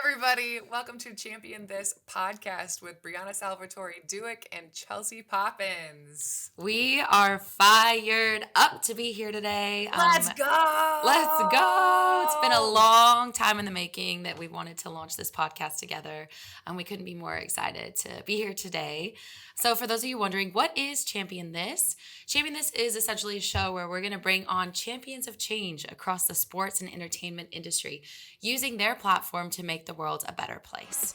everybody. Welcome to Champion This podcast with Brianna, Salvatore, Dueck, and Chelsea Poppens. We are fired up to be here today. Let's Let's go. It's been a go! long time in the making that we wanted to launch this podcast together, and we couldn't be more excited to be here today. So, for those of you wondering, what is Champion This? Champion This is essentially a show where we're going to bring on champions of change across the sports and entertainment industry, using their platform to make the world a better place.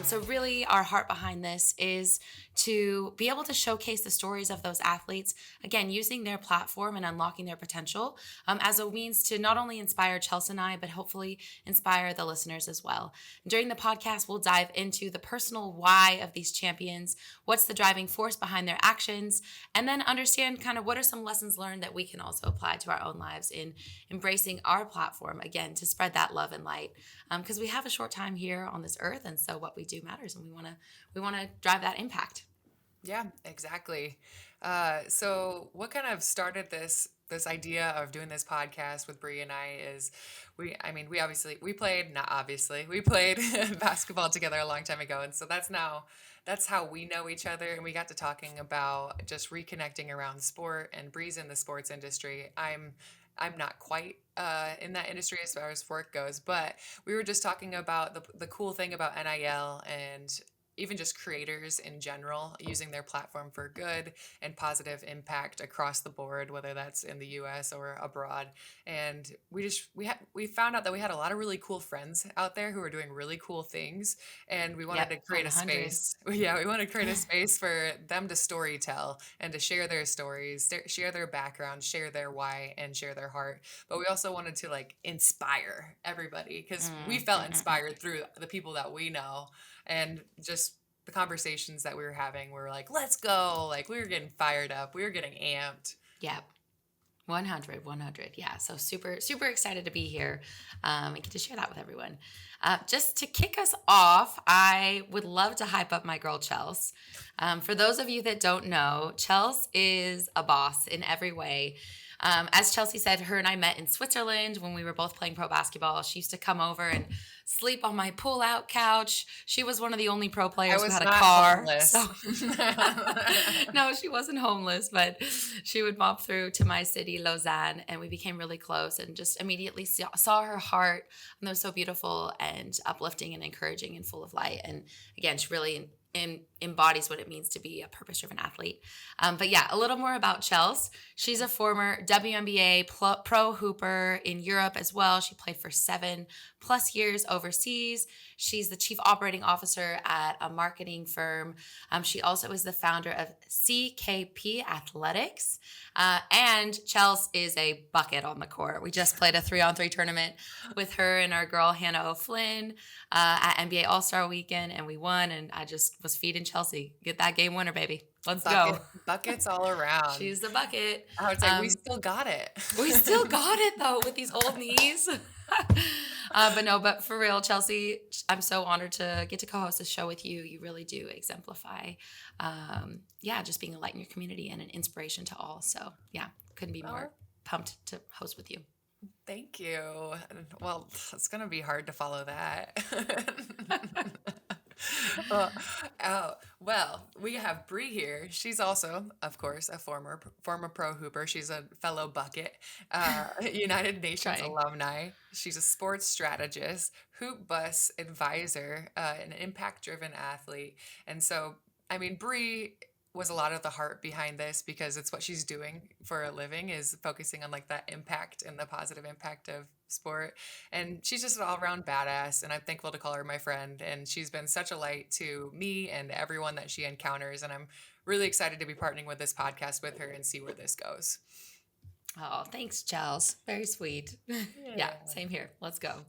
So really our heart behind this is to be able to showcase the stories of those athletes, again, using their platform and unlocking their potential as a means to not only inspire Chelsea and I, but hopefully inspire the listeners as well. During the podcast, we'll dive into the personal why of these champions, what's the driving force behind their actions, and then understand kind of what are some lessons learned that we can also apply to our own lives in embracing our platform, again, to spread that love and light. Because we have a short time here on this earth, and so what we do matters, and we want to drive that impact. Yeah, exactly. So what kind of started this idea of doing this podcast with Brie and I is we played, not obviously, we played basketball together a long time ago. And so that's how we know each other. And we got to talking about just reconnecting around sport, and Brie's in the sports industry. I'm not quite in that industry as far as work goes, but we were just talking about the cool thing about NIL and even just creators in general using their platform for good and positive impact across the board, whether that's in the US or abroad. And we found out that we had a lot of really cool friends out there who were doing really cool things, and we wanted Yep, to create a 100. space. Yeah, we wanted to create a space for them to story tell and to share their stories, share their background, share their why, and share their heart. But we also wanted to like inspire everybody because we felt inspired through the people that we know, and just the conversations that we were having, we were like, let's go. Like, we were getting fired up. We were getting amped. Yep. 100. Yeah. So super excited to be here and get to share that with everyone. Just to kick us off, I would love to hype up my girl, Chels. For those of you that don't know, Chels is a boss in every way. As Chelsea said, her and I met in Switzerland when we were both playing pro basketball. She used to come over and sleep on my pull-out couch. She was one of the only pro players who had a car. Homeless. So no, she wasn't homeless, but she would mop through to my city, Lausanne, and we became really close and just immediately saw her heart. And it was so beautiful and uplifting and encouraging and full of light. And again, she really embodies what it means to be a purpose-driven athlete. But yeah, a little more about Chels. She's a former WNBA pro hooper in Europe as well. She played for 7+ years overseas. She's the chief operating officer at a marketing firm. She also is the founder of CKP Athletics. And Chels is a bucket on the court. We just played a 3-on-3 tournament with her and our girl Hannah O'Flynn at NBA All-Star Weekend, and we won. And I just was feeding Chelsea. Get that game winner, baby. Let's go. Buckets all around. She's the bucket. I would say we still got it. We still got it, though, with these old knees. But for real, Chelsea, I'm so honored to get to co-host this show with you. You really do exemplify, just being a light in your community and an inspiration to all. So, yeah, couldn't be more pumped to host with you. Thank you. Well, it's going to be hard to follow that. Well, we have Brie here. She's also, of course, a former pro hooper. She's a fellow bucket, United Nations alumni. She's a sports strategist, hoop bus advisor, an impact-driven athlete. And so, Brie was a lot of the heart behind this because it's what she's doing for a living, is focusing on like that impact and the positive impact of sport. And she's just an all-around badass, and I'm thankful to call her my friend. And she's been such a light to me and everyone that she encounters. And I'm really excited to be partnering with this podcast with her and see where this goes. Oh, thanks, Chels. Very sweet. Yeah, same here. Let's go.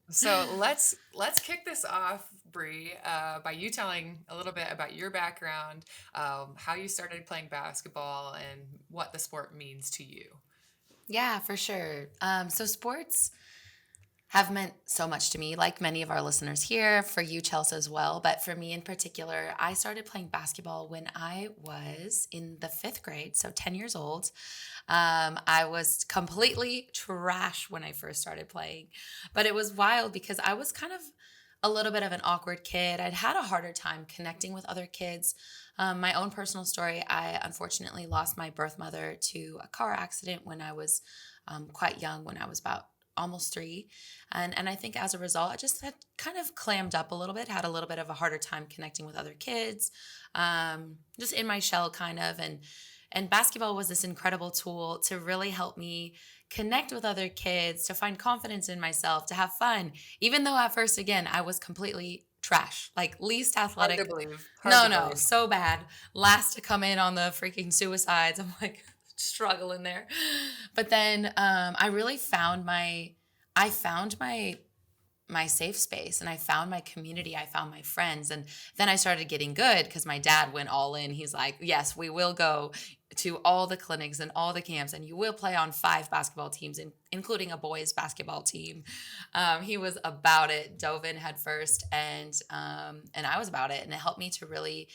So let's kick this off, Brie, by you telling a little bit about your background, how you started playing basketball, and what the sport means to you. Yeah, for sure. So sports have meant so much to me, like many of our listeners here, for you, Chelsea, as well. But for me in particular, I started playing basketball when I was in the fifth grade, so 10 years old. I was completely trash when I first started playing, but it was wild because I was kind of a little bit of an awkward kid. I'd had a harder time connecting with other kids. My own personal story, I unfortunately lost my birth mother to a car accident when I was quite young, when I was about almost 3. And I think as a result, I just had kind of clammed up a little bit, had a little bit of a harder time connecting with other kids, just in my shell kind of. And basketball was this incredible tool to really help me connect with other kids, to find confidence in myself, to have fun. Even though at first, again, I was completely trash, like least Hard to athletic. believe. Hard No, to no, believe. so bad. Last to come in on the freaking suicides. I'm like struggling there. But then I really I found my safe space, and I found my community. I found my friends. And then I started getting good because my dad went all in. He's like, yes, we will go to all the clinics and all the camps, and you will play on 5 basketball teams, including a boys basketball team. He was about it, dove in head first, and I was about it. And it helped me to really,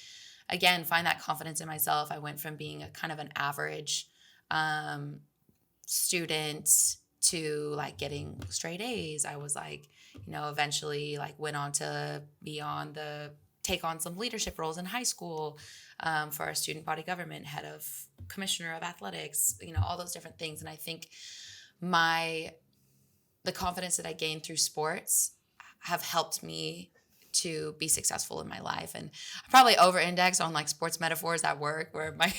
again, find that confidence in myself. I went from being a kind of an average um, student to like getting straight A's. I was like, eventually like went on to be on the take on some leadership roles in high school, for our student body government, head of commissioner of athletics, all those different things. And I think my the confidence that I gained through sports have helped me to be successful in my life. And I probably over index on like sports metaphors at work, where my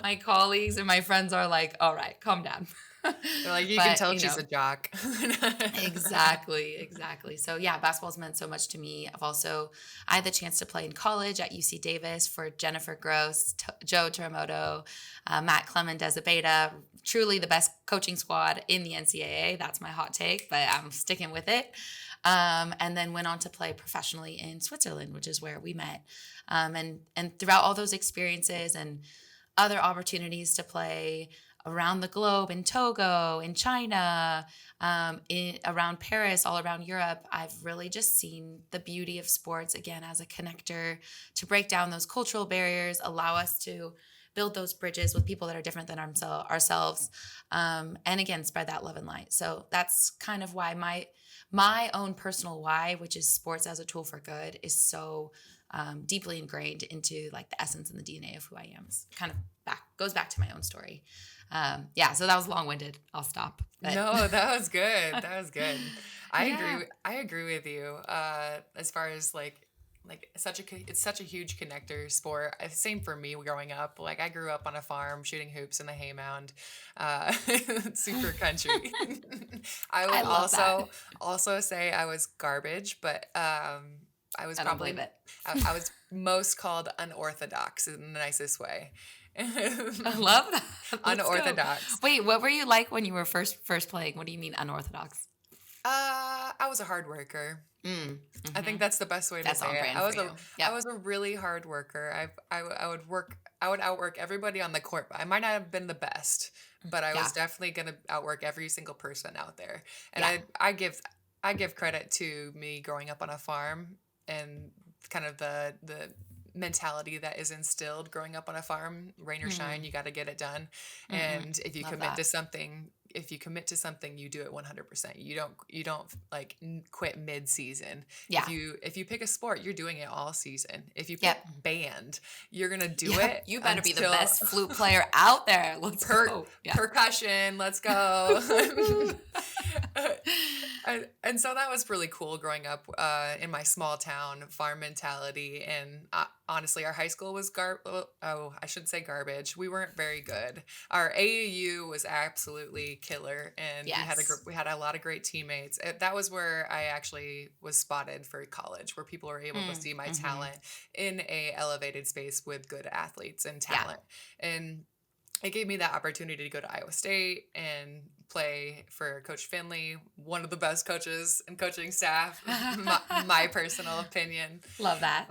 my colleagues and my friends are like, all right, calm down. They're like, you can But tell she's a jock. exactly, exactly. So yeah, basketball's meant so much to me. I had the chance to play in college at UC Davis for Jennifer Gross, Joe Teramoto, Matt Clement, Dezabeta. Truly the best coaching squad in the NCAA. That's my hot take, but I'm sticking with it. And then went on to play professionally in Switzerland, which is where we met. And throughout all those experiences and other opportunities to play around the globe, in Togo, in China, around Paris, all around Europe, I've really just seen the beauty of sports again as a connector to break down those cultural barriers, allow us to build those bridges with people that are different than ourselves, and again, spread that love and light. So that's kind of why my own personal why, which is sports as a tool for good, is so deeply ingrained into like the essence and the DNA of who I am. It's kind of goes back to my own story. Yeah, so that was long-winded. I'll stop. But No, that was good. That was good. I yeah, agree. I agree with you. As far as like it's such a huge connector sport. Same for me growing up. Like I grew up on a farm shooting hoops in the haymound, uh, super country. I would I love that. also say I was garbage, but I was I don't believe probably it. I was most called unorthodox in the nicest way. I love that. Let's go. Unorthodox. Wait, what were you like when you were first playing? What do you mean unorthodox? I was a hard worker. I think Mm-hmm. that's the best way to That's on say it. brand for you. I Yep. was a really hard worker. I would outwork everybody on the court. I might not have been the best, but I Yeah. was definitely gonna outwork every single person out there. And Yeah. I give credit to me growing up on a farm and kind of the mentality that is instilled growing up on a farm. Rain or shine, Mm-hmm. you got to get it done. Mm-mm. And Love that. if you commit to something, you do it 100%. You don't like quit mid-season. Yeah. If you pick a sport, you're doing it all season. If you pick Yep. band, you're going to do Yep. it You better be the until best flute player out there. Let's per go. Yeah. percussion, let's go. And so that was really cool growing up in my small town farm mentality. And honestly, our high school was I should say garbage. We weren't very good. Our AAU was absolutely killer, and Yes. we had a lot of great teammates. That was where I actually was spotted for college, where people were able to see my Mm-hmm. talent in a elevated space with good athletes and Yeah. talent. And it gave me that opportunity to go to Iowa State and play for Coach Finley, one of the best coaches and coaching staff, my personal opinion. Love that.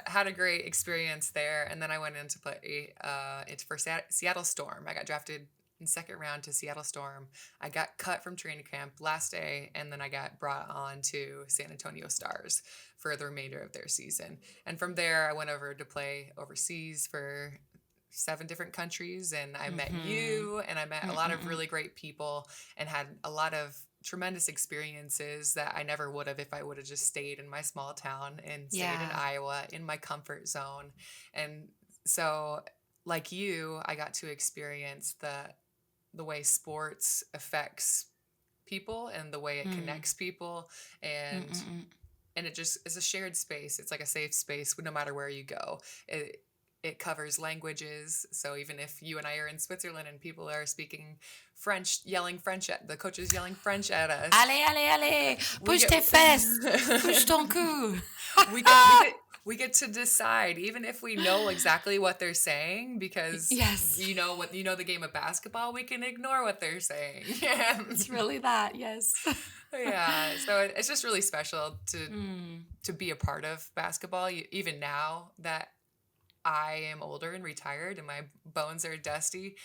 Had a great experience there, and then I went in to play for Seattle Storm. I got drafted in second round to Seattle Storm. I got cut from training camp last day, and then I got brought on to San Antonio Stars for the remainder of their season. And from there, I went over to play overseas for 7 different countries, and I met Mm-hmm. you, and I met a lot of Mm-mm-mm. really great people, and had a lot of tremendous experiences that I never would have if I would have just stayed in my small town and stayed in Yeah. Iowa in my comfort zone. And so, like you, I got to experience the way sports affects people and the way it Mm. connects people, and Mm-mm-mm. it just is a shared space. It's like a safe space no matter where you go. It covers languages. So even if you and I are in Switzerland and people are speaking French, yelling French at the coaches, yelling French at us, Allez, allez, allez! we Bouge get tes fesses! Bouge ton cou! we get we get we get to decide, even if we know exactly what they're saying, because Yes. you know the game of basketball, we can ignore what they're saying. It's really that, yes. Yeah, so it's just really special Mm. to be a part of basketball. Even now that I am older and retired and my bones are dusty,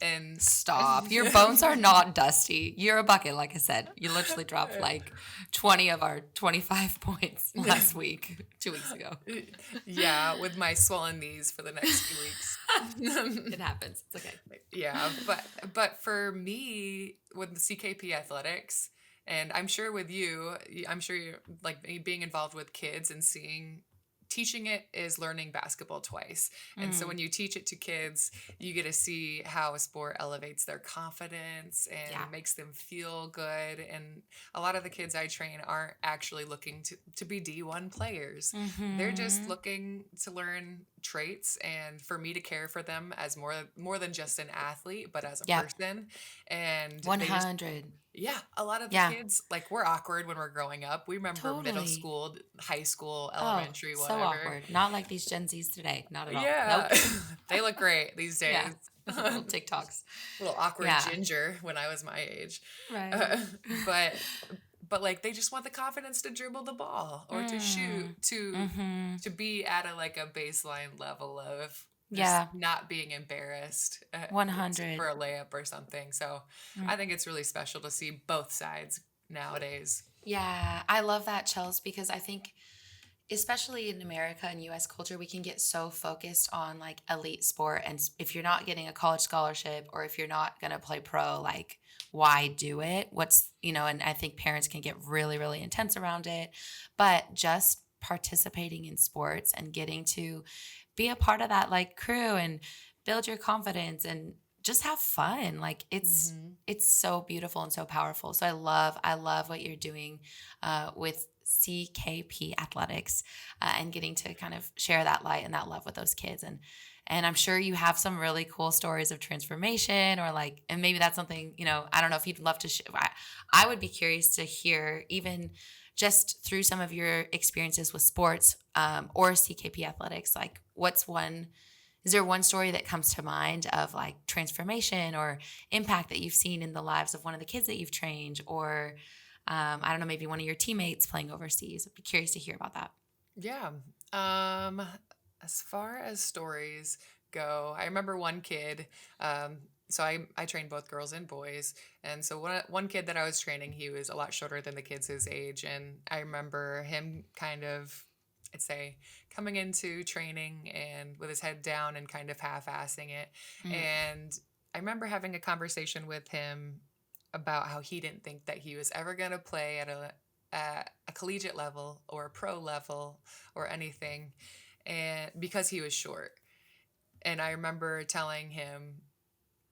and Stop. Your bones are not dusty. You're a bucket, like I said. You literally dropped like 20 of our 25 points last week, 2 weeks ago. yeah, with my swollen knees for the next few weeks. It happens. It's okay. Yeah, but for me with the CKP athletics, and I'm sure with you, I'm sure you're like being involved with kids and seeing teaching it is learning basketball twice. And so Mm. when you teach it to kids, you get to see how a sport elevates their confidence Yeah. and makes them feel good. And a lot of the kids I train aren't actually looking to be D1 players. They're just Mm-hmm. looking to learn traits and for me to care for them as more than just an athlete, but as a Yep. person. And they just 100. yeah, a lot of the Yeah. kids, like, we're awkward when we're growing up. We remember middle Totally. school, high school, Oh, elementary, so whatever. awkward. Not like these Gen Zs today. Not at all. Yeah, Nope. they look great these Yeah. days. Little TikToks. Little awkward Yeah. ginger when I was my age. Right. Uh, but like they just want the confidence to dribble the ball or to shoot Mm. Mm-hmm. to be at like a baseline level of just Yeah. not being embarrassed for 100. a layup or something. So Mm. I think it's really special to see both sides nowadays. Yeah. I love that, Chels, because I think especially in America and US culture, we can get so focused on like elite sport. And if you're not getting a college scholarship or if you're not going to play pro, like, why do it? And I think parents can get really, really intense around it. But just participating in sports and getting to be a part of that like crew and build your confidence and just have fun. Like Hmm. it's so beautiful and so powerful. So I love what you're doing with CKP athletics and getting to kind of share that light and that love with those kids. And I'm sure you have some really cool stories of transformation or like, and maybe that's something, I don't know if you'd love to share. I would be curious to hear even just through some of your experiences with sports or CKP athletics, like is there one story that comes to mind of like transformation or impact that you've seen in the lives of one of the kids that you've trained or I don't know, maybe one of your teammates playing overseas? I'd be curious to hear about that. Yeah. Um, as far as stories go, I remember one kid. So I trained both girls and boys, and so one kid that I was training, he was a lot shorter than the kids his age, and I remember him kind of, I'd say, coming into training and with his head down and kind of half-assing it, Mm, and I remember having a conversation with him about how he didn't think that he was ever going to play at a collegiate level or a pro level or anything, and because he was short. And I remember telling him,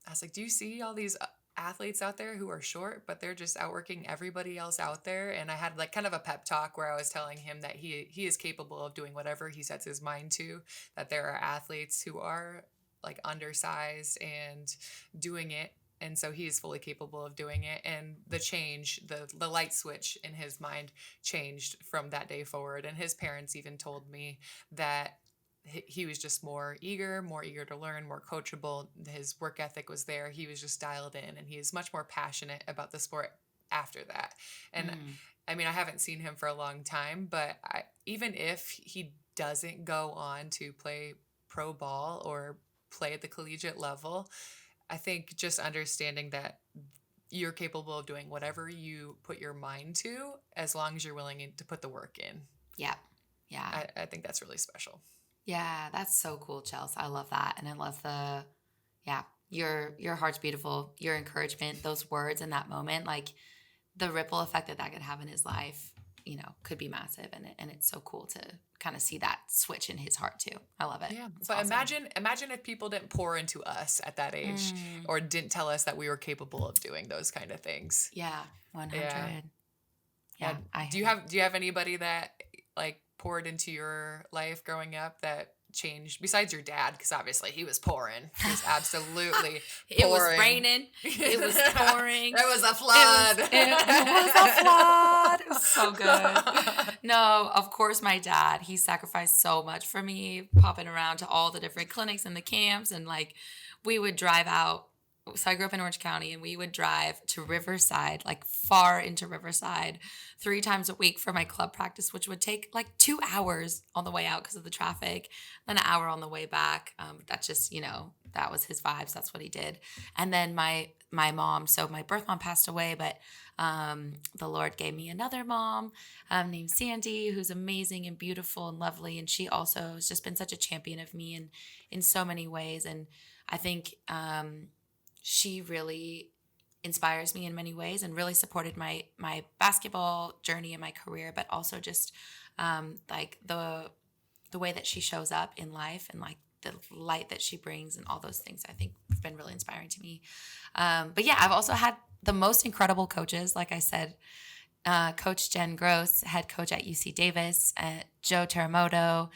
I was like, "Do you see all these athletes out there who are short, but they're just outworking everybody else out there?" And I had like kind of a pep talk where I was telling him that he is capable of doing whatever he sets his mind to, that there are athletes who are like undersized and doing it, and so he is fully capable of doing it. And the light switch in his mind changed from that day forward, and his parents even told me that he was just more eager to learn, more coachable. His work ethic was there. He was just dialed in, and he is much more passionate about the sport after that. And mm, I mean, I haven't seen him for a long time, but even if he doesn't go on to play pro ball or play at the collegiate level, I think just understanding that you're capable of doing whatever you put your mind to, as long as you're willing to put the work in. Yeah. Yeah. I think that's really special. Yeah, that's so cool, Chels. I love that. And I love yeah, your heart's beautiful, your encouragement, those words in that moment, like the ripple effect that that could have in his life, could be massive. And it's so cool to kind of see that switch in his heart too. I love it. Yeah, It's but awesome. imagine if people didn't pour into us at that age, Mm, or didn't tell us that we were capable of doing those kind of things. yeah, Yeah. 100. Yeah. Yeah, I Do hear you you. have anybody that like poured into your life growing up that changed besides your dad? Because obviously he was pouring. He was absolutely It was pouring. raining. It was pouring. There was a It was flood. it was a flood. It was so good. No, of course my dad, he sacrificed so much for me, popping around to all the different clinics and the camps, and like we would drive out. So I grew up in Orange County, and we would drive to Riverside, like far into Riverside, 3 times a week for my club practice, which would take like 2 hours on the way out because of the traffic, then an hour on the way back. That's just, that was his vibes. That's what he did. And then my mom, so my birth mom passed away, but the Lord gave me another mom named Sandy, who's amazing and beautiful and lovely. And she also has just been such a champion of me in so many ways. And I think she really inspires me in many ways and really supported my basketball journey and my career, but also just like the way that she shows up in life and like the light that she brings and all those things, I think have been really inspiring to me. But yeah, I've also had the most incredible coaches. Like I said, Coach Jen Gross, head coach at UC Davis, Joe Teramoto.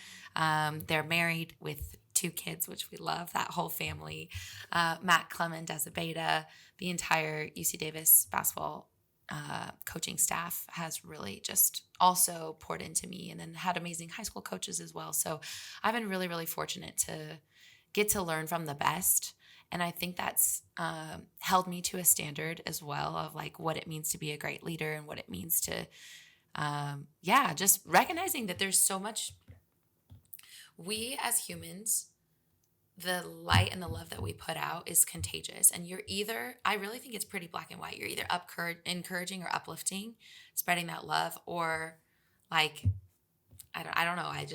They're married with 2 kids, which we love, that whole family. Matt Clement as a beta, the entire UC Davis basketball coaching staff has really just also poured into me, and then had amazing high school coaches as well. So I've been really, really fortunate to get to learn from the best. And I think that's held me to a standard as well of like what it means to be a great leader and what it means to, just recognizing that there's so much. We as humans, the light and the love that we put out is contagious. And I really think it's pretty black and white. You're either encouraging or uplifting, spreading that love, or like, I don't know. I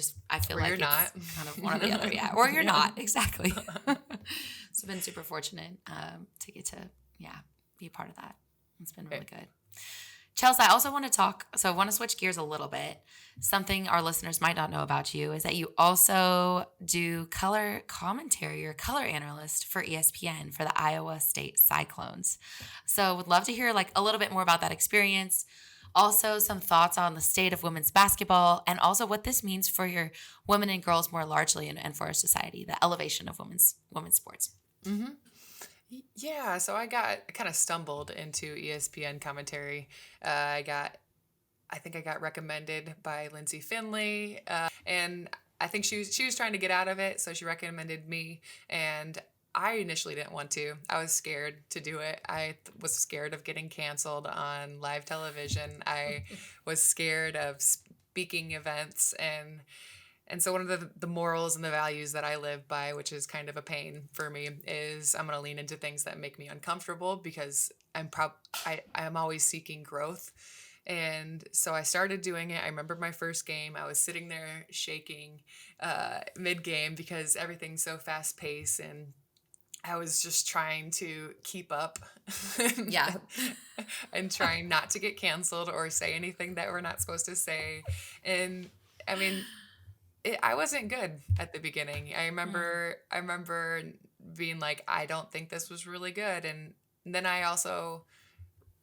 feel Or like you're it's not. kind of one or the other. Yeah. Or you're Yeah. not. Exactly. So I've been super fortunate to get to, be a part of that. It's been really good. Chelsea, I also want to I want to switch gears a little bit. Something our listeners might not know about you is that you also do color commentary. You're a color analyst for ESPN for the Iowa State Cyclones. So would love to hear like a little bit more about that experience. Also some thoughts on the state of women's basketball, and also what this means for your women and girls more largely, and for our society, the elevation of women's sports. Mm-hmm. Yeah, so I kind of stumbled into ESPN commentary. I think I got recommended by Lindsay Finley, and I think she was trying to get out of it, so she recommended me. And I initially didn't want to. I was scared to do it. Was scared of getting canceled on live television. I was scared of speaking events, and so one of the morals and the values that I live by, which is kind of a pain for me, is I'm going to lean into things that make me uncomfortable, because I'm always seeking growth. And so I started doing it. I remember my first game. I was sitting there shaking mid game because everything's so fast paced, and I was just trying to keep up. Yeah. And trying not to get canceled or say anything that we're not supposed to say. And I mean, I wasn't good at the beginning. I remember being like, I don't think this was really good. And then I also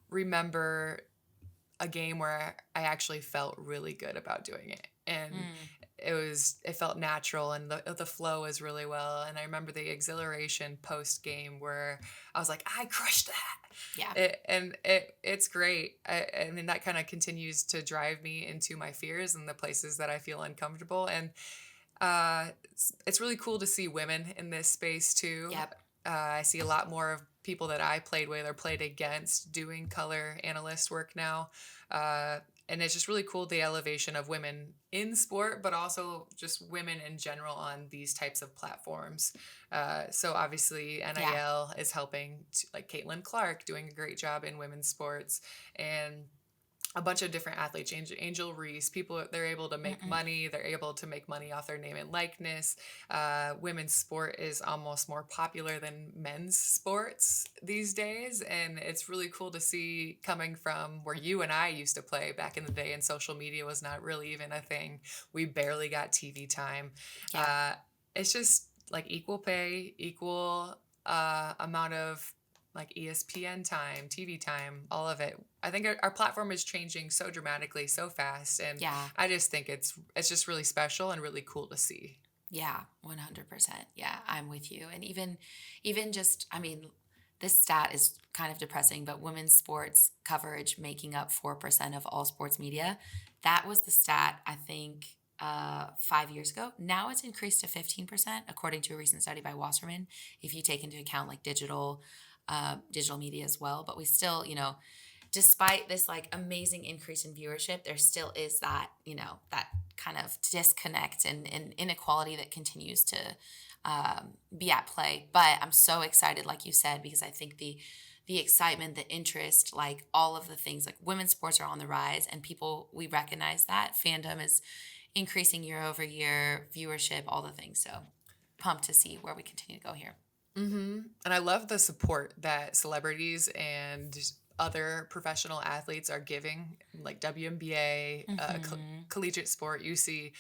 remember a game where I actually felt really good about doing it. And Mm. it felt natural, and the flow was really well. And I remember the exhilaration post game where I was like, I crushed that. Yeah. It's great. I mean, that kind of continues to drive me into my fears and the places that I feel uncomfortable. And it's really cool to see women in this space too. Yep. I see a lot more of people that I played with or played against doing color analyst work now. and it's just really cool the elevation of women in sport, but also just women in general on these types of platforms. So obviously Yeah. NIL is helping, like Caitlin Clark doing a great job in women's sports, and a bunch of different athletes, Angel Reese, people, they're able to make Mm-mm. money. They're able to make money off their name and likeness. Women's sport is almost more popular than men's sports these days. And it's really cool to see coming from where you and I used to play back in the day and social media was not really even a thing. We barely got TV time. Yeah. Uh, it's just like equal pay, equal amount of like ESPN time, TV time, all of it. I think our platform is changing so dramatically, so fast, and Yeah. I just think it's just really special and really cool to see. Yeah, 100%. Yeah, I'm with you. And even just, I mean, this stat is kind of depressing, but women's sports coverage making up 4% of all sports media. That was the stat, I think, 5 years ago. Now it's increased to 15%, according to a recent study by Wasserman, if you take into account like digital media as well. But we still, despite this like amazing increase in viewership, there still is that, that kind of disconnect and inequality that continues to be at play. But I'm so excited, like you said, because I think the excitement, the interest, like all of the things, like women's sports are on the rise, and people, we recognize that fandom is increasing year over year, viewership, all the things. So pumped to see where we continue to go here. And I love the support that celebrities and other professional athletes are giving, like WNBA, Hmm. collegiate sport. You see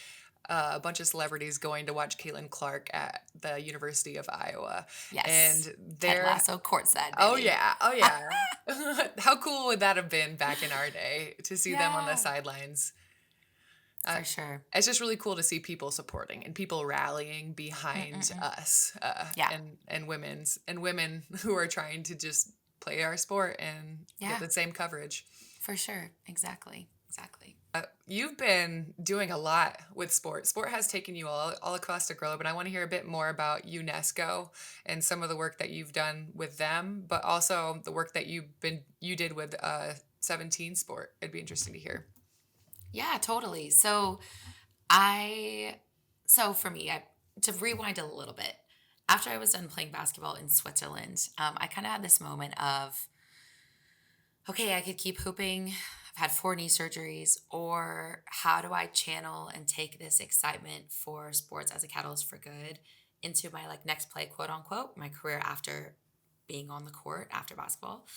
a bunch of celebrities going to watch Caitlin Clark at the University of Iowa, Yes. and Ted they're Lasso courtside, oh baby. yeah, oh yeah. How cool would that have been back in our day to see them on the Yeah, sidelines? Uh, for sure. it's just really cool to see people supporting and people rallying behind Mm-mm-mm. us, Yeah, and women who are trying to just play our sport and get yeah, the same coverage. for sure. Exactly. Exactly. You've been doing a lot with sport. Sport has taken you all across the globe, and I want to hear a bit more about UNESCO and some of the work that you've done with them, but also the work that you did with 17 Sport. It'd be interesting to hear. Yeah, totally. I, so for me, to rewind a little bit, after I was done playing basketball in Switzerland, I kind of had this moment of, okay, I could keep hooping. I've had 4 knee surgeries, or how do I channel and take this excitement for sports as a catalyst for good into my like next play, quote unquote, my career after being on the court after basketball.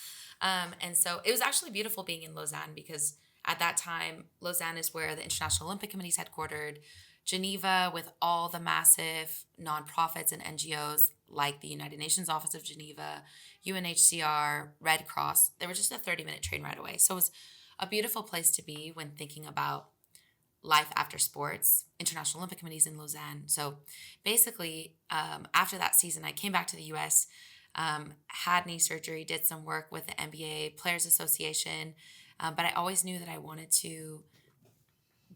And so it was actually beautiful being in Lausanne because at that time, Lausanne is where the International Olympic Committee is headquartered. Geneva, with all the massive nonprofits and NGOs like the United Nations Office of Geneva, UNHCR, Red Cross, they were just a 30-minute train ride away. So it was a beautiful place to be when thinking about life after sports. International Olympic Committees in Lausanne. So basically, after that season, I came back to the US, had knee surgery, did some work with the NBA Players Association, but I always knew that I wanted to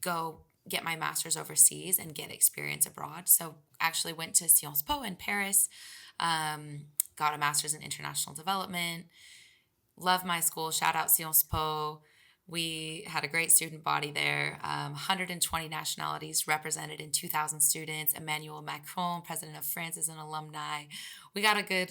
go get my master's overseas and get experience abroad. So actually went to Sciences Po in Paris, got a master's in international development. Love my school. Shout out Sciences Po. We had a great student body there, 120 nationalities represented in 2,000 students. Emmanuel Macron, president of France, is an alumni. We got a good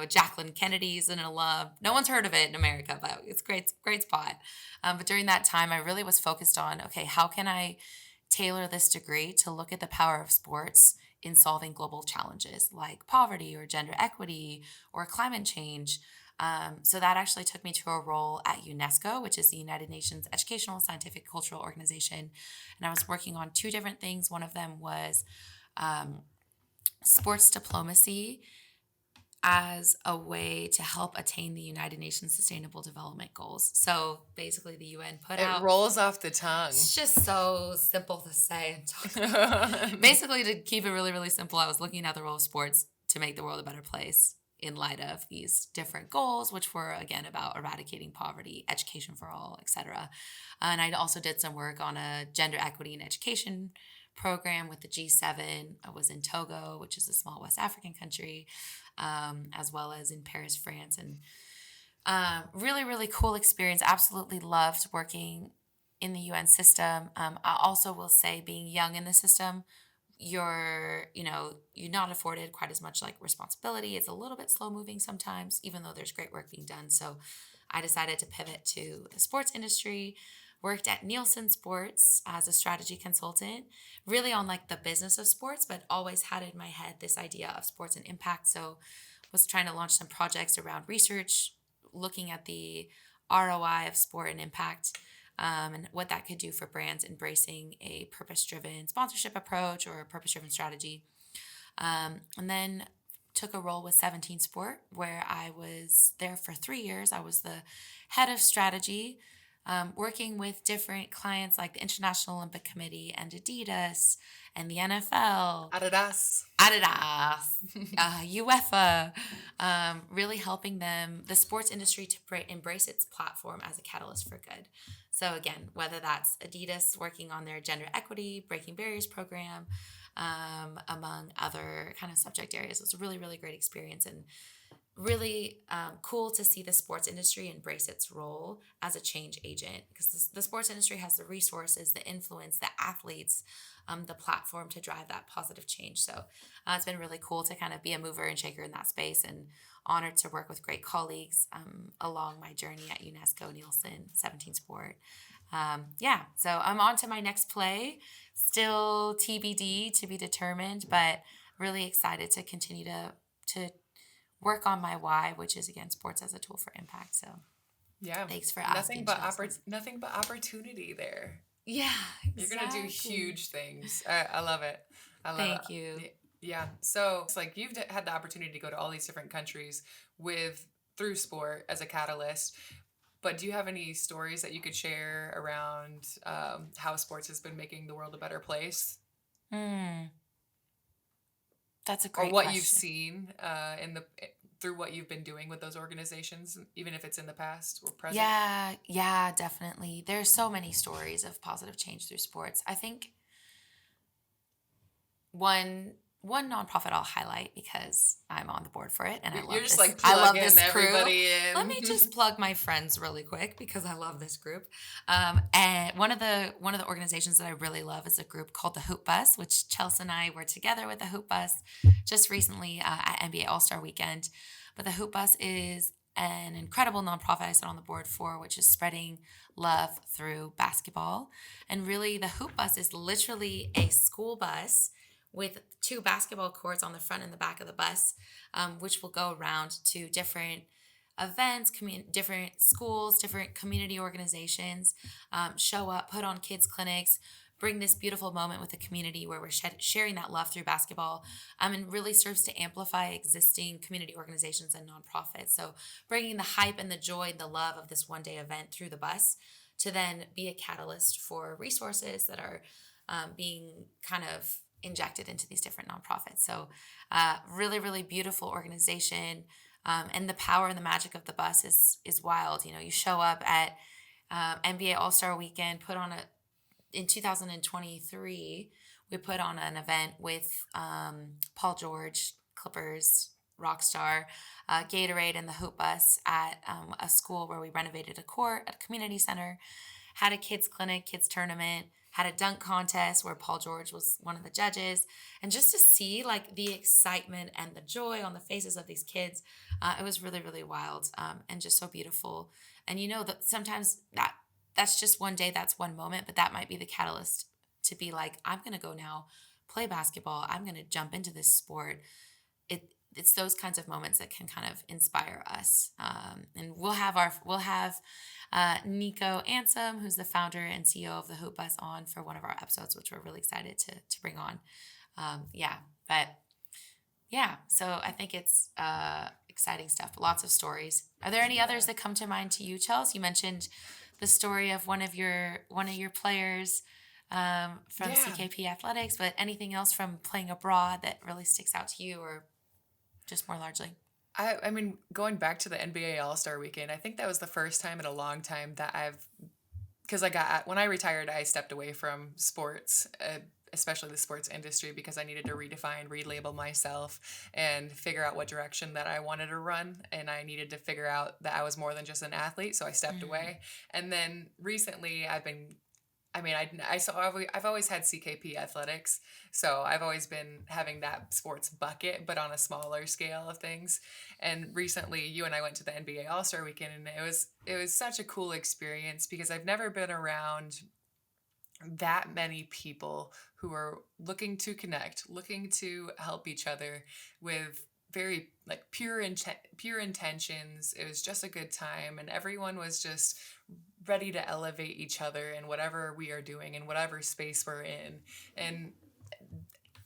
Jacqueline Kennedy's an alum. No one's heard of it in America, but it's great, great spot. But during that time, I really was focused on, okay, how can I tailor this degree to look at the power of sports in solving global challenges like poverty or gender equity or climate change. So that actually took me to a role at UNESCO, which is the United Nations Educational, Scientific, Cultural Organization. And I was working on 2 different things. One of them was sports diplomacy as a way to help attain the United Nations Sustainable Development Goals. So basically, the UN put It out, rolls off the tongue. it's just so simple to say and talk. Basically, to keep it really, really simple, I was looking at the role of sports to make the world a better place in light of these different goals, which were again about eradicating poverty, education for all, etc. And I also did some work on a gender equity in education program with the G7. I was in Togo, which is a small West African country, as well as in Paris, France, and really, really cool experience. Absolutely loved working in the UN system. I also will say being young in the system, you're not afforded quite as much like responsibility. It's a little bit slow moving sometimes, even though there's great work being done. So I decided to pivot to the sports industry, worked at Nielsen Sports as a strategy consultant, really on like the business of sports, but always had in my head this idea of sports and impact. So was trying to launch some projects around research, looking at the ROI of sport and impact, and what that could do for brands embracing a purpose driven sponsorship approach or a purpose driven strategy. And then took a role with 17 Sport where I was there for 3 years. I was the head of strategy, working with different clients like the International Olympic Committee and Adidas and the NFL, Adidas. Adidas, UEFA, really helping them, the sports industry, to embrace its platform as a catalyst for good. So again, whether that's Adidas working on their gender equity, breaking barriers program, among other kind of subject areas, it was a really, really great experience and really cool to see the sports industry embrace its role as a change agent because the sports industry has the resources, the influence, the athletes, the platform to drive that positive change. So it's been really cool to kind of be a mover and shaker in that space and honored to work with great colleagues along my journey at UNESCO, Nielsen, 17 Sport. Yeah, so I'm on to my next play. Still TBD to be determined, but really excited to continue to work on my why, which is again sports as a tool for impact. So Yeah. thanks for asking, Chelsea. Nothing but opportunity there. Yeah, You're gonna do exactly. huge things. I love it. I love Thank you. it. Yeah. So it's like you've had the opportunity to go to all these different countries with through sport as a catalyst. But do you have any stories that you could share around how sports has been making the world a better place, Hmm, that's a or great what you've question. seen in the through what you've been doing with those organizations, even if it's in the past or present? Yeah, yeah, definitely. There's so many stories of positive change through sports. I think one nonprofit I'll highlight because I'm on the board for it and I You're love just this. like I love plugging this crew. everybody Let in. me just plug my friends really quick because I love this group. And one of the organizations that I really love is a group called the Hoop Bus, which Chelsea and I were together with the Hoop Bus just recently at NBA All Star Weekend. But the Hoop Bus is an incredible nonprofit I sit on the board for, which is spreading love through basketball. And really, the Hoop Bus is literally a school bus with two basketball courts on the front and the back of the bus, which will go around to different events, different schools, different community organizations, show up, put on kids clinics, bring this beautiful moment with the community where we're sharing that love through basketball, and really serves to amplify existing community organizations and nonprofits. So bringing the hype and the joy and the love of this one day event through the bus to then be a catalyst for resources that are being kind of injected into these different nonprofits. So, really, really beautiful organization, and the power and the magic of the bus is wild. You know, you show up at NBA All Star Weekend, put on a in 2023. We put on an event with Paul George, Clippers rock star, Gatorade, and the Hoop Bus at a school where we renovated a court at a community center, had a kids clinic, kids tournament, had a dunk contest where Paul George was one of the judges. And just to see like the excitement and the joy on the faces of these kids, it was really, really wild, and just so beautiful. And you know that sometimes that's just one day, that's one moment, but that might be the catalyst to be like, I'm going to go now play basketball. I'm going to jump into this sport. It's those kinds of moments that can kind of inspire us. And we'll have Nico Ansem, who's the founder and CEO of the Hoop Bus, on for one of our episodes, which we're really excited to bring on. Yeah, but yeah, so I think it's exciting stuff. Lots of stories. Are there any others Yeah. that come to mind to you, Chels? You mentioned the story of one of your players from Yeah. CKP Athletics, but anything else from playing abroad that really sticks out to you, or just more largely? I mean, going back to the NBA All Star Weekend, I think that was the first time in a long time that because when I retired, I stepped away from sports, especially the sports industry, because I needed to redefine, relabel myself, and figure out what direction that I wanted to run. And I needed to figure out that I was more than just an athlete, so I stepped Mm, away. And then recently, I've been I mean, I've always had CKP athletics, so I've always been having that sports bucket, but on a smaller scale of things. And recently, you and I went to the NBA All Star Weekend, and it was such a cool experience because I've never been around that many people who are looking to connect, looking to help each other with very like pure intentions. It was just a good time, and everyone was just ready to elevate each other in whatever we are doing in whatever space we're in. And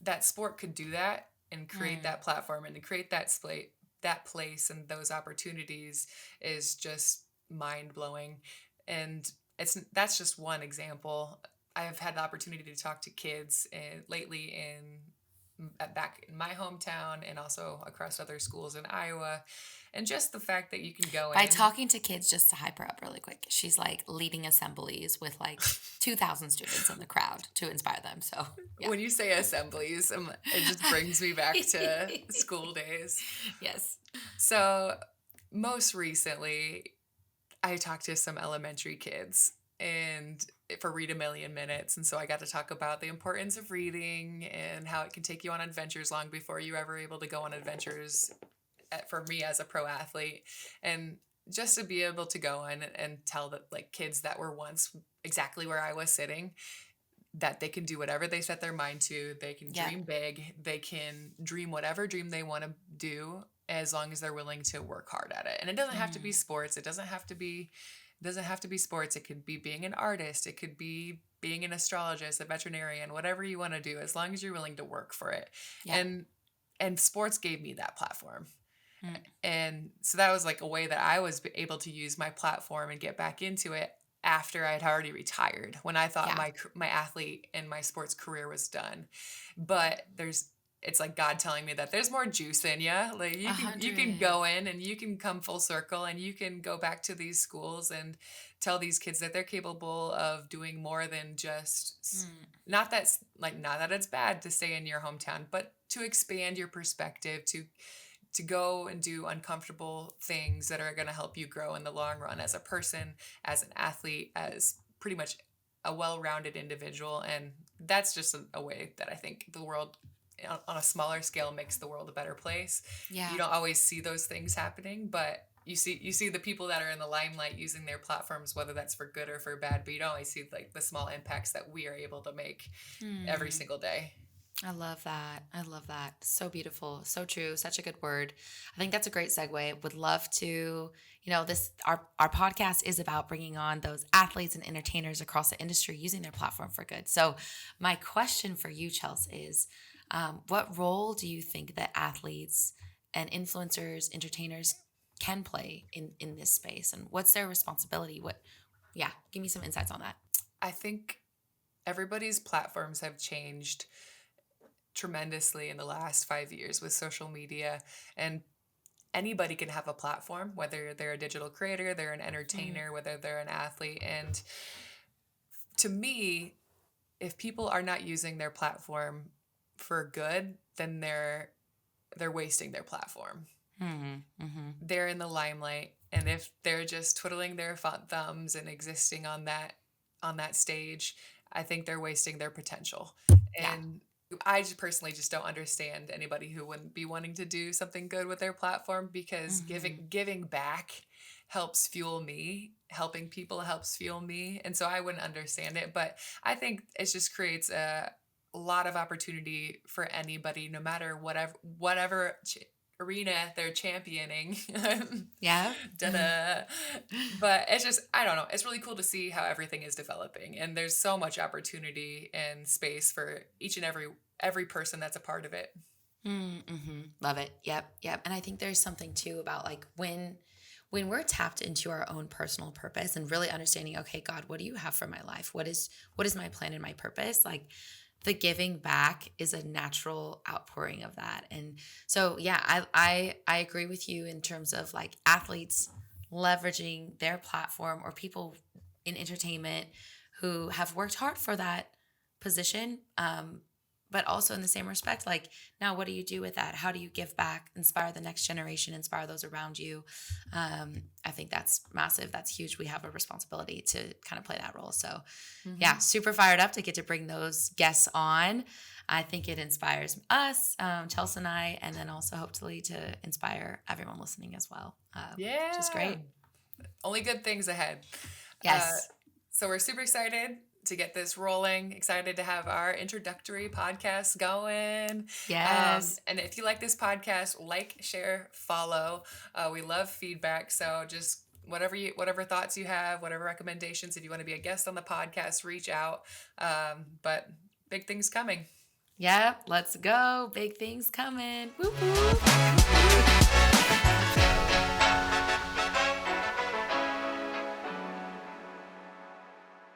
that sport could do that and create Mm, that platform and to create that place and those opportunities is just mind blowing. And that's just one example. I've had the opportunity to talk to kids lately back in my hometown and also across other schools in Iowa. And just the fact that you can go by in. talking to kids, just to hype her up really quick, she's like leading assemblies with like 2,000 students in the crowd to inspire them. So, yeah. When you say assemblies, it just brings me back to school days. Yes. So, most recently, I talked to some elementary kids and for Read a Million Minutes. And so I got to talk about the importance of reading and how it can take you on adventures long before you ever able to go on adventures for me as a pro athlete. And just to be able to go in and tell that like kids that were once exactly where I was sitting that they can do whatever they set their mind to. They can Yep. dream big. They can dream whatever dream they want to do as long as they're willing to work hard at it. And it doesn't have to be Mm, sports. It doesn't have to be sports. It could be being an artist. It could be being an astrologist, a veterinarian, whatever you want to do, as long as you're willing to work for it. yep. And sports gave me that platform. Mm, And so that was like a way that I was able to use my platform and get back into it after I had already retired, when I thought yeah. my athlete and my sports career was done. But it's like God telling me that there's more juice in you. Like A you can hundred. go in and you can come full circle and you can go back to these schools and tell these kids that they're capable of doing more than just Mm, not that it's bad to stay in your hometown, but to expand your perspective, to go and do uncomfortable things that are going to help you grow in the long run as a person, as an athlete, as pretty much a well-rounded individual. And that's just a way that I think the world on a smaller scale makes the world a better place. You yeah. don't always see those things happening, but you see the people that are in the limelight using their platforms, whether that's for good or for bad, but you don't always see like the small impacts that we are able to make every Mm. single day. I love that. I love that. So beautiful. So true. Such a good word. I think that's a great segue. Would love to, this our podcast is about bringing on those athletes and entertainers across the industry using their platform for good. So, my question for you, Chelsea, is what role do you think that athletes and influencers, entertainers can play in this space, and what's their responsibility? Yeah, give me some insights on that. I think everybody's platforms have changed tremendously in the last 5 years with social media, and anybody can have a platform, whether they're a digital creator, they're an Mm, entertainer, whether they're an athlete. And to me, if people are not using their platform for good, then they're wasting their platform. mm, mm-hmm. They're in the limelight, and if they're just twiddling their thumbs and existing on that stage, I think they're wasting their potential. Yeah. And I just personally just don't understand anybody who wouldn't be wanting to do something good with their platform, because Mm-hmm. giving back helps fuel me. Helping people helps fuel me. And so I wouldn't understand it, but I think it just creates a lot of opportunity for anybody, no matter whatever arena they're championing. Yeah. Da-da. But it's just, I don't know. It's really cool to see how everything is developing, and there's so much opportunity and space for each and every person that's a part of it. Mm-hmm. Love it. Yep. Yep. And I think there's something too about like when we're tapped into our own personal purpose and really understanding, okay, God, what do you have for my life? What is my plan and my purpose? Like the giving back is a natural outpouring of that. And so yeah, I agree with you in terms of like athletes leveraging their platform, or people in entertainment who have worked hard for that position. but also in the same respect, like, now what do you do with that? How do you give back, inspire the next generation, inspire those around you? I think that's massive. That's huge. We have a responsibility to kind of play that role. So yeah, Hmm. super fired up to get to bring those guests on. I think it inspires us, Chelsea and I, and then also hopefully to inspire everyone listening as well, which is Yeah. great. Only good things ahead. Uh, Yes. so we're super excited to get this rolling. Excited to have our introductory podcast going. Yes. And if you like this podcast, like, share, follow. We love feedback. So just whatever thoughts you have, whatever recommendations, if you want to be a guest on the podcast, reach out. But big things coming. Yep. Let's go. Big things coming. Whoop, whoop.